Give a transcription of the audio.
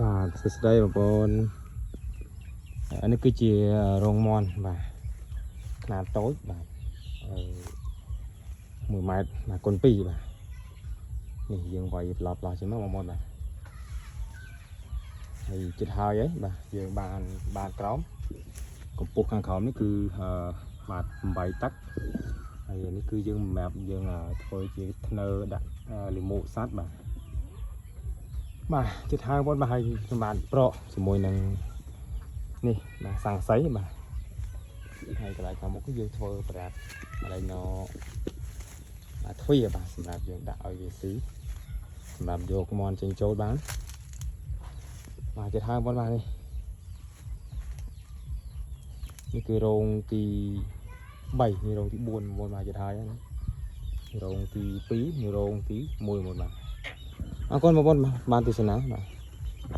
បាទសួស្តីបងប្អូននេះគឺជារោងមន់បាទខ្នាតតូចបាទ1 ម៉ែត្របាទគុណ2បាទនេះយើងវាយត្រឡប់ជាងមកបងប្អូនបាទហើយចិត្តហើយបាទយើងបានក្រោមកម្ពស់ខាងក្រោមនេះគឺបាទ8 តឹកហើយនេះគឺយើងសម្រាប់យើងធ្វើជាធ្នើដាក់លិមូកសัตว์បាទចិត្តហើយបងប្អូនបាទហើយសម្រាប់ប្រកជាមួយនឹងនេះបាទសង្ស័យបាទហើយកន្លែងខាងមុខគឺយើងធ្វើប្រាប់កន្លែងណទ្វារបាទសម្រាប់យើងដាក់ឲ្យវាស៊ីសម្រាប់យកមន់ចេញចូលបានបាទចិត្តហើយបងប្អូនបាទនេះគឺរោងទី3នេះរោងទី4បងប្អូនបាទចិត្តហើយណារោងទី2នេះរោងទី1បងប្អូនបាទអរគុណបងប្អូនបានទស្សនាបាទ